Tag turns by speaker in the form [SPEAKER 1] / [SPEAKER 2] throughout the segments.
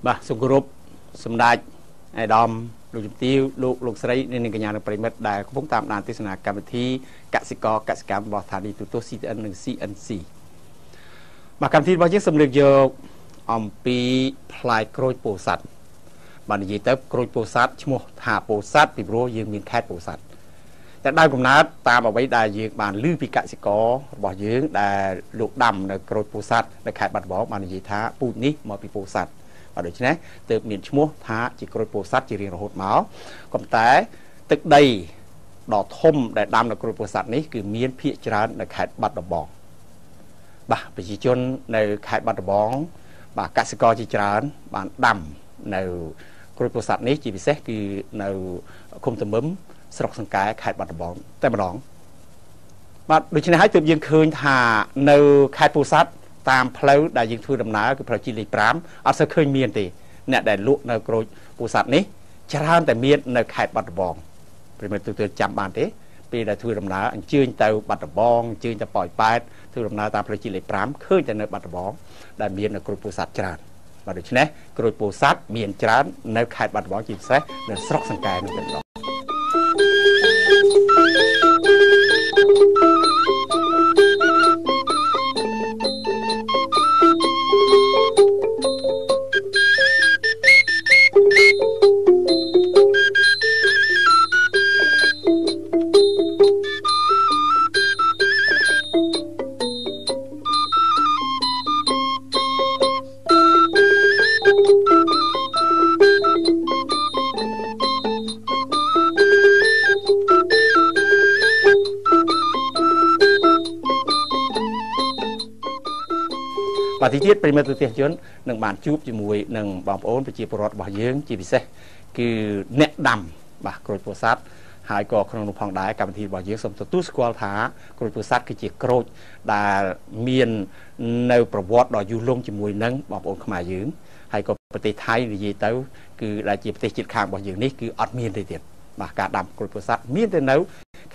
[SPEAKER 1] បាទសូមគោរពសម្ដេចអាដាមលោកជំទាវលោកស្រីនិងកញ្ញាប្រិមិត្តដែលកំពុងតាមដានទស្សនាកម្មវិធីកសិកម្មរបស់ស្ថានីយទូរទស្សន៍ CTN និង CNC បាទកម្មវិធីរបស់យើងសម្លឹកយកអំពីផ្លែក្រូចពោធិ៍សាត់បាទនិយាយទៅក្រូចពោធិ៍សាត់ឈ្មោះថាពោធិ៍សាត់ពីព្រោះយើងមានខេត្តពោធិ៍សាត់តែដើមកំណើតតាមអ្វីដែលយើងបានឮពីកសិកររបស់យើងដែលលោកដាំនៅក្រូចពោធិ៍សាត់នៅខេត្តបាត់ដំបងបាននិយាយថាពូជនេះមកពីពោធិ៍សាត់បាទដូច្នេះទើបមានឈ្មោះថាជាក្រូចពោធិ៍សាត់ជារៀងរហូតមកក៏តែទឹកដីដ៏ធំដែលដាំនៅក្រូចពោធិ៍សាត់នេះគឺមានភាគច្រើននៅខេត្តបាត់ដំបងបាទប្រជាជននៅខេត្តបាត់ដំបងបាទកសិករជាច្រើនបានដាំនៅក្រូចពោធិ៍សាត់នេះជាពិសេសគឺនៅឃុំទំមឹមស្រុកសង្កែខេត្តបាត់ដំបងតែម្ដងបាទដូច្នេះហើយទើបយើងឃើញថានៅខេត្តពោធិ៍សាត់តាមផ្លូវដែលយើងធ្វើដំណើរគឺផ្លូវជាតិលេខ5អត់សូវឃើញមានទេអ្នកដែលលក់នៅក្រូចពោធិ៍សាត់នេះច្រើនតែមាននៅខេត្តបាត់ដំបងប្រិមត្តទូទៅចាំបានទេពេលដែលធ្វើដំណើរអញ្ជើញទៅបាត់ដំបងអញ្ជើញទៅប៉ោយប៉ែតធ្វើដំណើរតាមផ្លូវជាតិលេខ5ឃើញតែនៅបាត់ដំបងដែលមាននៅក្រូចពោធិ៍សាត់ច្រើនបាទដូច្នេះក្រូចពោធិ៍សាត់មានច្រើននៅខេត្តបាត់ដំបងជាពិសេសនៅស្រុកសង្កែនោះតែម្ដងបាទទីទៀតប្រិមត្តទស្សនិកជននឹងបានជួបជាមួយនឹងបងប្អូនប្រជាពលរដ្ឋរបស់យើងជាពិសេសគឺអ្នកដាំបាទក្រូចពោធិ៍សាត់ហើយក៏ក្នុងនោះផងដែរកម្មវិធីរបស់យើងសូមទទួលស្គាល់ថាក្រូចពោធិ៍សាត់គឺជាក្រូចដែលមាននៅប្រវត្តិដ៏យូរលង់ជាមួយនឹងបងប្អូនខ្មែរយើងហើយក៏ប្រទេសថៃនិយាយទៅគឺដែលជាប្រទេសជិតខាងរបស់យើងនេះគឺអត់មានទេទៀតបាទការដាំក្រូចពោធិ៍សាត់មានតែនៅ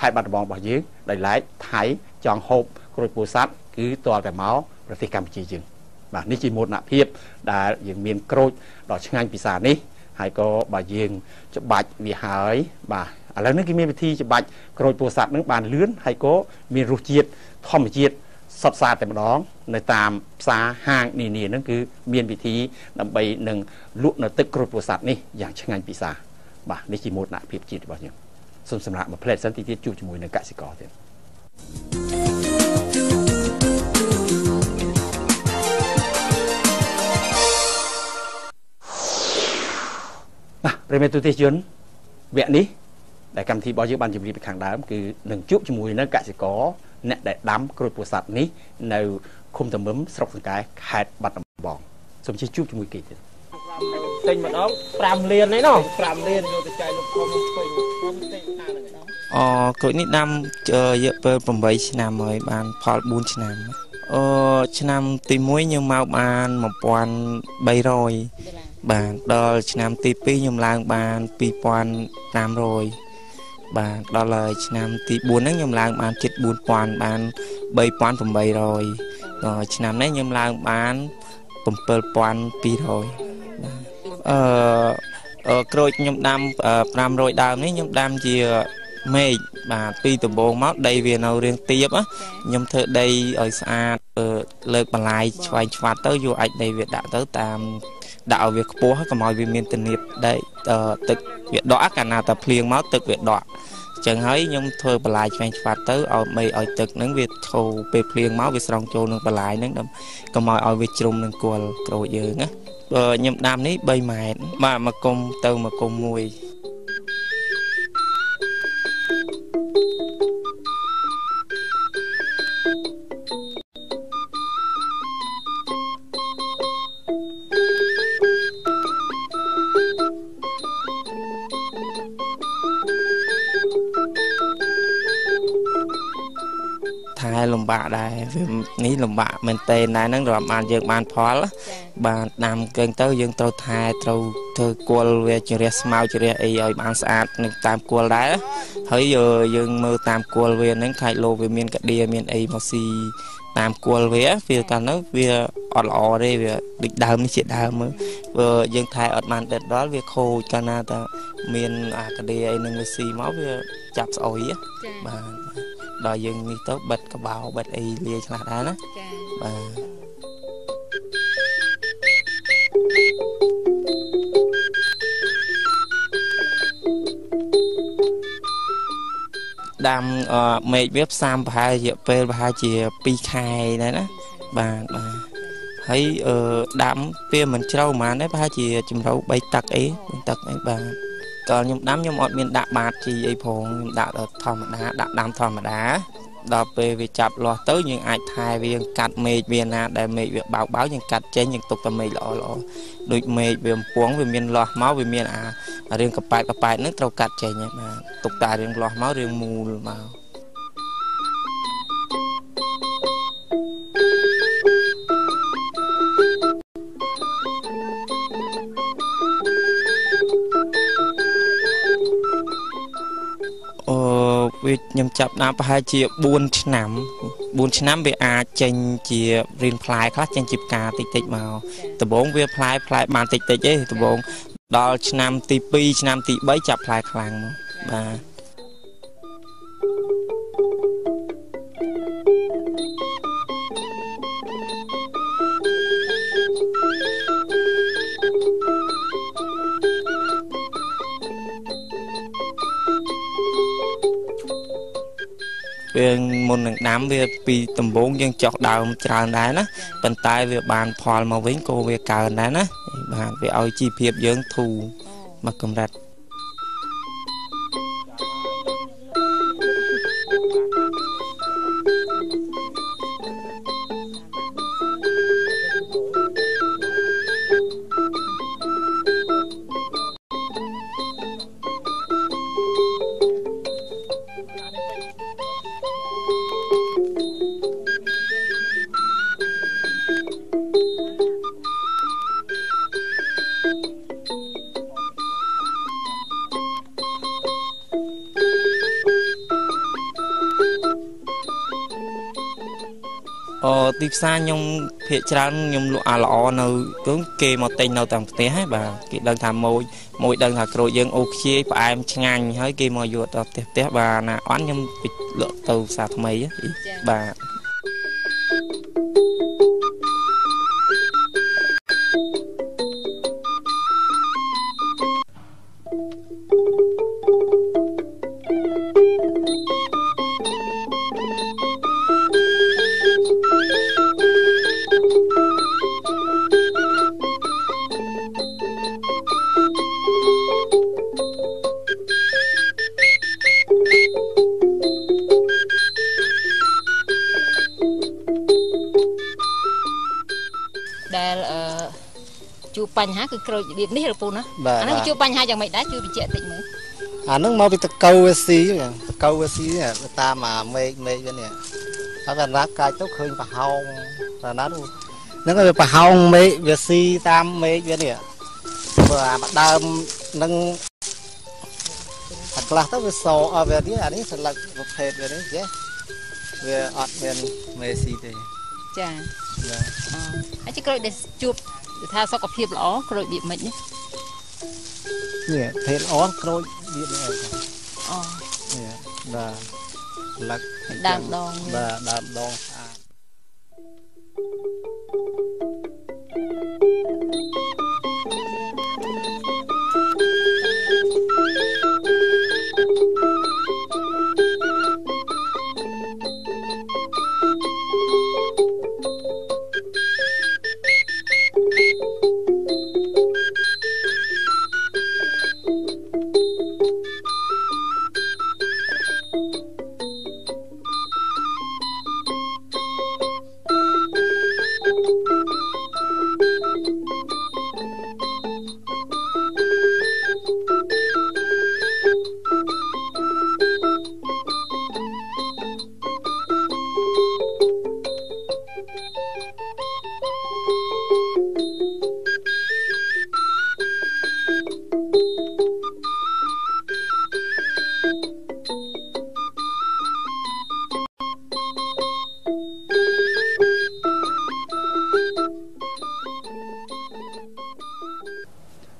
[SPEAKER 1] ខេត្តបាត់ដំបងរបស់យើងដោយឡែកថៃចង់ហូបក្រូចពោធិ៍សាត់គឺទាល់តែមកប្រទេសកម្ពុជាយើងបាទនេះជាមោទនភាពដែលយើងមានក្រូចដ៏ឆ្ងាញ់ពិសានេះហើយក៏បើយើងច្បាច់វាហើយបាទឥឡូវនេះគេមានវិធីច្បាច់ក្រូចពោធិ៍សាត់នឹងបានលឿនហើយក៏មានរសជាតិធម្មជាតិសុទ្ធសាធតែម្ដងនៅតាមផ្សារហាងនានាហ្នឹងគឺមានវិធីដើម្បីនឹងលក់នៅទឹកក្រូចពោធិ៍សាត់នេះយ៉ាងឆ្ងាញ់ពិសាបាទនេះជាមោទនភាពជាតិរបស់យើងសូមសម្រាប់មួយផ្លែសិនទីទៀតជួបជាមួយនឹងកសិករទៀតប្រិមត្តទស្សនិកជនវគ្គនេះដែលកម្មវិធីរបស់យើងបានជម្រាបពីខាងដើមគឺនឹងជួបជាមួយនឹងកសិករអ្នកដែលដាំក្រូចពោធិ៍សាត់នេះនៅឃុំទំមឹមស្រុកសង្កែខេត្តបាត់ដំបងសូមជួបជាមួយគេទៀត
[SPEAKER 2] ទិញម្ដង5លានឯណោះ5លានយកទៅចាយលោកធំពេញខ្ញុំទិញថានឹងឯណោះ
[SPEAKER 3] ក្រូចនេះដាំរយៈពេល8ឆ្នាំហើយបានផល4ឆ្នាំឆ្នាំទី1ខ្ញុំមកបាន1300បាទដល់ឆ្នាំទី2ខ្ញុំឡើងបាន2500បាទដល់ហើយឆ្នាំទី4ហ្នឹងខ្ញុំឡើងបានជិត4000បាន3800ដល់ឆ្នាំនេះខ្ញុំឡើងបាន7200បាទក្រូចខ្ញុំដាំ500ដើមនេះខ្ញុំដាំជាមេឃបាទពីដំបូងមកដីវានៅរាងទាបខ្ញុំធ្វើដីឲ្យស្អាតលើកបន្លាយឆ្វែងឆ្វាត់ទៅយកអាចដីវាដាក់ទៅតាមដាក់ឲ្យវាខ្ពស់កុំឲ្យវាមានទំនាបដីទឹកវាដក់កាលណាតែភ្លៀងមកទឹកវាដក់អញ្ចឹងហើយខ្ញុំធ្វើបន្លាយឆ្វែងឆ្វាត់ទៅឲ្យទឹកហ្នឹងវាធូរពេលភ្លៀងមកវាស្រង់ចូលនឹងបន្លាយហ្នឹងកុំឲ្យវាជ្រុំនឹងគល់ក្រូចយើងណាខ្ញុំដាំនេះ3ម៉ែត្របាទមកគុំទៅមកគុំមួយ hai lồng bạc đây ní lồng bạc mình tên này nó rồi bạn dương ban phó bạn làm gần tới dương trâu thai trâu thơ quần về chữ smile chữ ấy ở bạn sạch tam quần đấy thấy giờ dương mơ tam quần về nó khai lô về miền cát đia miền ấy mà xì tam quần về phía cả nó về อดល្អទេវាដូចដើមនេះជាដើមមើលបើយើងថែអត់បានដិតដល់វាខូចកាលណាតែមានអាកាឌីអីនឹងវាស៊ីមកវាចាប់ស្អុយបាទដល់យើងនេះទៅបិទកបោបិទអីលាយខ្លះដែរណាបាទដាំមេឃវាផ្សាំប្រហែលរយៈពេលប្រហែលជា2ខែដែរណាបាទហើយដាំពេលមិនជ្រៅប៉ុន្មានទេប្រហែលជាជំរៅ3ទឹកអីទឹកអីបាទតើខ្ញុំដាំខ្ញុំអត់មានដាក់បាតជីអីផងខ្ញុំដាក់ធម្មតាដាក់ដាំធម្មតាដល់ពេលវាចាប់លាស់ទៅយើងអាចថែវាកាត់មេឃវាណាដែលមេឃវាបោកយើងកាត់ចេញយើងទុកតែមេឃល្អដូចមេឃវាអំពងវាមានលាស់មកវាមានអារឿងកប៉ែតហ្នឹងត្រូវកាត់ចេញហ្នឹងបាទទុកតែរឿងលាស់មករឿងមូលមកវាខ្ញុំចាប់ដើមប្រហែលជា4ឆ្នាំវាអាចចេញជារៀនផ្លែខ្លះចេញជាផ្កាតិចមកដំបូងវាផ្លែបានតិចទេដំបូងដល់ឆ្នាំទី2ឆ្នាំទី3ចាប់ផ្លែខ្លាំងមកបាទវាមុននឹងដាំវាពីដំបូងយើងចោះដើមច្រើនដែរណាប៉ុន្តែវាបានផលមកវិញក៏វាកើនដែរណាបាទវាឲ្យជីវភាពយើងធូរមកកម្រិតទីផ្សារខ្ញុំភាគច្រើនខ្ញុំលក់អាល្អនៅគឺគេមកទិញនៅតាមផ្ទះហ្នឹងបាទគេដឹងថាមួយដឹងថាក្រូចយើងអូខ្ជាយផ្អែមឆ្ងាញ់ហើយគេមកយកទៅផ្ទះបាទណាអត់ខ្ញុំលក់ទៅផ្សារថ្មីបាទជួបបញ្ហាគឺក្រូចរបៀបនេះឬពូណាអាហ្នឹងជួបបញ្ហាយ៉ាងម៉េចដែរជួយបញ្ជាក់តិចមើល
[SPEAKER 4] អាហ្នឹងមកពីតកៅវាស៊ីតាមអាមេឃវានេះហើយវាណាកាយទៅឃើញប្រហោងតែណាហ្នឹងវាប្រហោងមេឃវាស៊ីតាមមេឃវានេះបើអាដើមនឹងអាខ្លះទៅវាសវានេះអានេះស្លឹកប្រភេទវានេះចេះវាអត់មានមេស៊ីទេ
[SPEAKER 5] ចាហើយជាក្រូចដែលជួបថាសុខភាពល្អក្រូចរបៀបម៉េចនេះ
[SPEAKER 4] ភេទល្អក្រូចរបៀបនេះអូនេះបាទលឹក
[SPEAKER 5] ដើមដង
[SPEAKER 4] បាទដើមដងស្អាត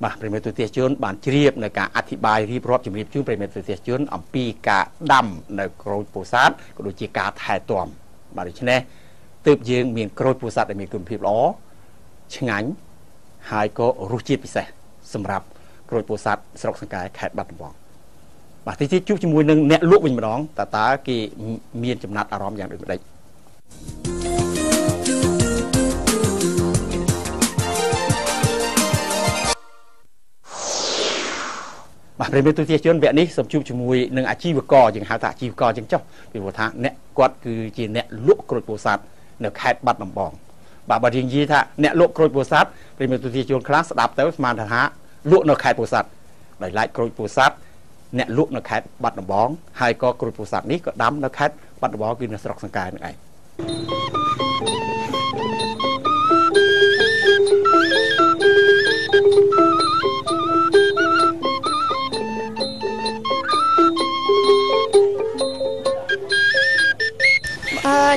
[SPEAKER 1] បាទប្រិមិត្តទូទាជនបានជ្រាបនៅការអធិប្បាយរៀបរាប់ជំរាបជូនប្រិមិត្តទូទាជនអំពីការដាំនៅក្រូចពោធិ៍សាត់ក៏ដូចជាការថែទាំបាទដូច្នេះទើបយើងមានក្រូចពោធិ៍សាត់ដែលមានគុណភាពល្អឆ្ងាញ់ហើយក៏រសជាតិពិសេសសម្រាប់ក្រូចពោធិ៍សាត់ស្រុកសង្កែខេត្តបាត់ដំបងបាទទីជួបជាមួយនឹងអ្នកលក់វិញម្ដងតើគេមានចំណាត់អារម្មណ៍យ៉ាងដូចម្ដេចបាទប្រិយមិត្តទូទាជនវគ្គនេះសូមជួបជាមួយនឹងអាជីវករយើងហៅថាអាជីវករចឹងចុះពីព្រោះថាអ្នកគាត់គឺជាអ្នកលក់ក្រូចពោធិ៍សាត់នៅខេត្តបាត់ដំបងបាទបើយើងនិយាយថាអ្នកលក់ក្រូចពោធិ៍សាត់ប្រិយមិត្តទូទាជនខ្លះស្ដាប់ទៅស្មានថាលក់នៅខេត្តពោធិ៍សាត់ដោយឡែកក្រូចពោធិ៍សាត់អ្នកលក់នៅខេត្តបាត់ដំបងហើយក៏ក្រូចពោធិ៍សាត់នេះក៏ដាំនៅខេត្តបាត់ដំបងគឺនៅស្រុកសង្កែនឹងឯង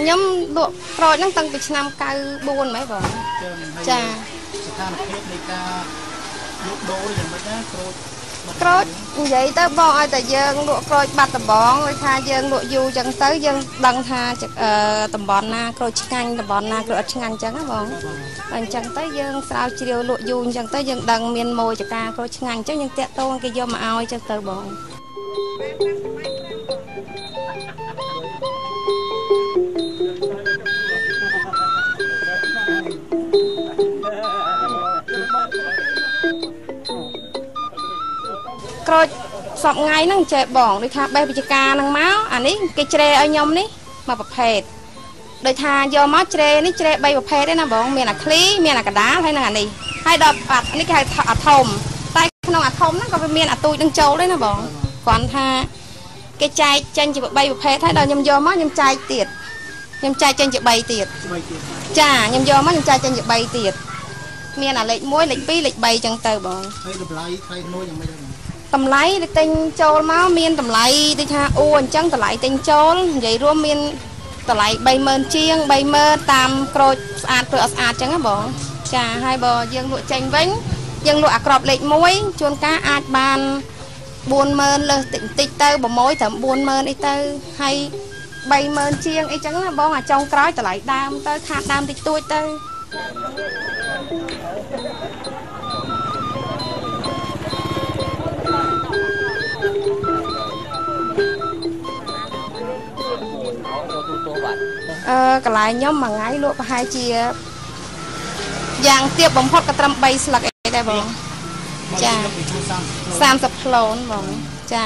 [SPEAKER 6] ខ្ញុំលក់ក្រូចហ្នឹងតាំងពីឆ្នាំ94ហ្មងបងចាស្ថានភាពនៃការលក់ដូរយ៉ាងម៉េចណាក្រូចនិយាយទៅបងឲ្យតែយើងលក់ក្រូចបាត់ដំបងដូចថាយើងលក់យូរចឹងទៅយើងដឹងថាតំបន់ណាក្រូចឆ្ងាញ់តំបន់ណាក្រូចអត់ឆ្ងាញ់ចឹងណាបងអញ្ចឹងទៅយើងស្រាវជ្រាវលក់យូរអញ្ចឹងទៅយើងដឹងមានម៉ូយចការក្រូចឆ្ងាញ់អញ្ចឹងយើងតាក់ទងគេយកមកឲ្យចឹងទៅបងក្រូចសពថ្ងៃហ្នឹងចេះបងដូចថាបេះវិជ្ជការហ្នឹងមកអានេះគេជ្រែឲ្យខ្ញុំនេះមកប្រភេទដូចថាយកមកជ្រែនេះជ្រែ3ប្រភេទទេណាបងមានអាឃ្លីមានអាកដាលហើយនឹងអានេះហើយដល់នេះគេហៅអាធំតែក្នុងអាធំហ្នឹងក៏វាមានអាទូចនឹងចូលដែរណាបងគ្រាន់ថាគេចែកចេញជា3ប្រភេទហើយដល់ខ្ញុំយកមកខ្ញុំចែកទៀតខ្ញុំចែកចេញជា3ទៀតចាខ្ញុំយកមកខ្ញុំចែកចេញជា3ទៀតមានអាលេខ1លេខ2លេខ3ចឹងទៅបងហើយតម្លៃថ្លៃនោះយ៉ាងម៉េចដែរតម្លៃទិញចូលមកមានតម្លៃដូចថាអញ្ចឹងតម្លៃទិញចូលនិយាយរួមមានតម្លៃ30000ជាង30000តាមក្រូចស្អាតព្រោះអត់ស្អាតចឹងណាបងចាហើយបើយើងលក់ចេញវិញយើងលក់អាក្របលេខ1ជួនកាលអាចបាន40000លើសតិចតិចទៅប្រម៉ួយត្រឹម40000អីទៅហើយ30000ជាងអីចឹងណាបងអាចុងក្រោយតម្លៃដើមទៅខាតដើមតិចតួចទៅកន្លែងខ្ញុំមួយថ្ងៃលក់ប្រហែលជាយ៉ាងទាបបំផុតក៏ត្រឹម3ស្លឹកអីដែរបងចា30ផ្លូនបងចា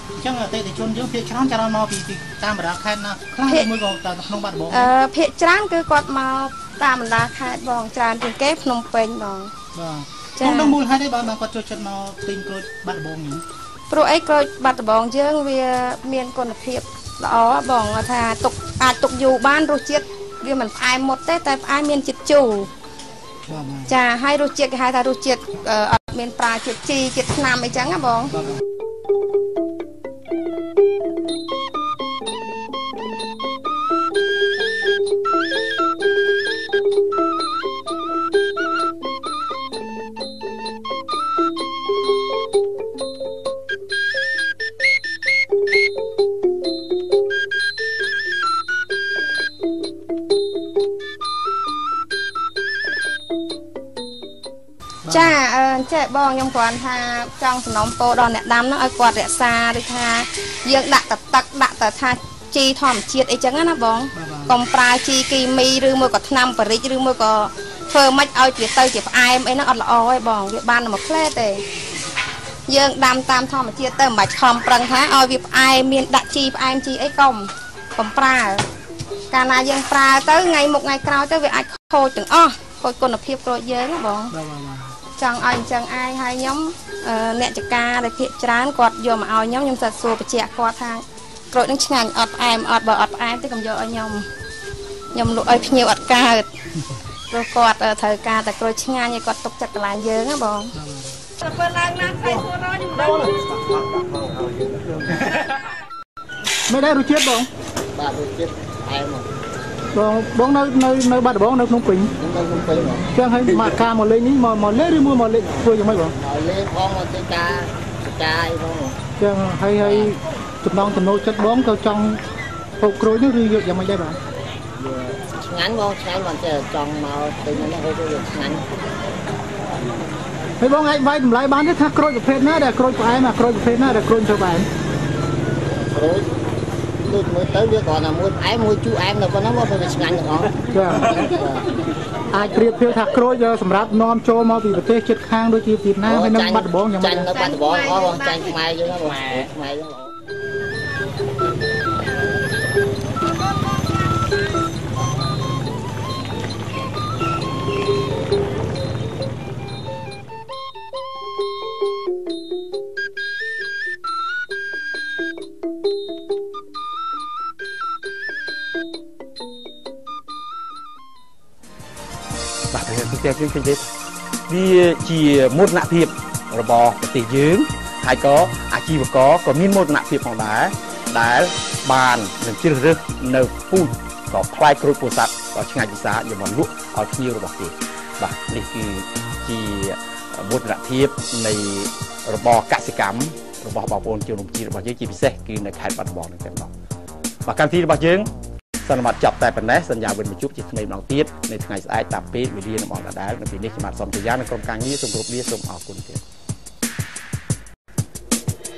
[SPEAKER 6] អញ្ចឹងអតិថិជនយើងភាគច្រើនច្រើនមកពីតាមបណ្ដាខេត្តណាខ្លះមួយក៏តាមក្នុងបាត់ដំបងភាគច្រើនគឺគាត់មកតាមបណ្ដាខេត្តបងច្រើនជាងគេភ្នំពេញបងបាទចាក្នុងមូលហេតុអីបានគាត់ចូលចិត្តមកទិញក្រូចបាត់ដំបងនេះព្រោះអីក្រូចបាត់ដំបងយើងវាមានគុណភាពល្អបងថាអាចទុកយូរបានរសជាតិវាមិនផ្អែមមុតទេតែផ្អែមមានជាតិជូរចាហើយរសជាតិគេហៅថារសជាតិអត់មានប្រើជាតិជីជាតិថ្នាំអីចឹងណាបងចាចេះបងខ្ញុំគ្រាន់ថាចង់សំណូមពរដល់អ្នកដាំហ្នឹងឲ្យគាត់រក្សាដូចថាយើងដាក់ទឹកដាក់តែថាជីធម្មជាតិអីចឹងណាបងកុំប្រើជីគីមីឬមួយក៏ថ្នាំបរិច្ឬមួយក៏ធ្វើមិនឲ្យវាទៅជាផ្អែមអីហ្នឹងអត់ល្អទេបងវាបានតែមួយផ្លែទេយើងដាំតាមធម្មជាតិទៅមិនបាច់ខំប្រឹងថាឲ្យវាផ្អែមមានដាក់ជីផ្អែមជីអីកុំប្រើកាលណាយើងប្រើទៅថ្ងៃមុខថ្ងៃក្រោយទៅវាអាចខូចទាំងអស់ខូចគុណភាពក្រូចយើងណាបងចង់ឲ្យអញ្ចឹងឯងហើយខ្ញុំអ្នកចការដែលភាគច្រើនគាត់យកមកឲ្យខ្ញុំសាកសួរបញ្ជាក់គាត់ថាក្រូចនឹងឆ្ងាញ់អត់ផ្អែមអត់បើអត់ផ្អែមទេកុំយកឲ្យខ្ញុំលក់ឲ្យភ្ញៀវអត់កើតព្រោះគាត់ត្រូវការតែក្រូចឆ្ងាញ់ឲ្យគាត់ទុកចិត្តកន្លែងយើងណាបងពេលឡើងណាថ្លៃសួររខ្ញុំដឹងមិនដែររសជាតិបងបាទរសជាតិផ្អែម
[SPEAKER 7] បងនៅបាត់ដំបងនៅក្នុងពេញចឹងហើយមកការមកលេងនេះមកលេងឬមកលេងធ្វើយ៉ាងម៉េចបងលេងផងមកធ្វើការចាយបងចឹងហើយចំណងចំណូលចិត្តបងក៏ចង់ហូបក្រូចនេះឬយកយ៉ាងម៉េចដែរបងឆ្ងាញ់បងឆ្ងាញ់បងចេះចង់មកទិញនេះហូបវាឆ្ងាញ់ហើយបងអាចវាយតម្លៃបានទេថាក្រូចប្រភេទណាដែលក្រូចផ្អែមអាក្រូចប្រភេទណាដែលក្រូចធ្វើផ្អែមក្រូចដូចមើលទៅវាគ្រាន់តែមួយផ្អែមមួយជូរអែមតែប៉ុណ្ណឹងមកវាឆ្ងាញ់ទាំងអស់ចាអាចប្រៀបធៀបថាក្រូចសម្រាប់នាំចូលមកពីប្រទេសជិតខាងដូចជាវៀតណាមហើយនៅបាត់ដំបងយ៉ាងម៉េចចាញ់នៅបាត់ដំបងអស់បងចាញ់ខ្មែរយើងហ្នឹងបងខ្មែរយើង
[SPEAKER 1] បាទយើងឃើញទេវាជាមោទនភាពរបស់ប្រទេសយើងហើយក៏អាជីវករក៏មានមោទនភាពផងដែរដែលបាននឹងជ្រើសរើសនៅពូជក៏ផ្លែក្រូចពោធិ៍សាត់ដ៏ឆ្ងាញ់ពិសាយកមកលក់ឲ្យភ្ញៀវរបស់គេបាទនេះគឺជាមោទនភាពនៃរបរកសិកម្មរបស់បងប្អូនជនជាតិរបស់យើងជាពិសេសគឺនៅខេត្តបាត់ដំបងនេះតែម្ដងបាទកម្មវិធីរបស់យើងសន្មតចាប់តែប៉ុណ្ណេះសញ្ញាវិនមកជួបជាថ្មីម្ដងទៀតនៅថ្ងៃស្អែកតាមពេលវេលារបស់ដដែលនៅពេលនេះខ្ញុំបាទសូមជម្រាបនៅក្រុមការងារសូមគោរពលាសូមអរគុណទៀត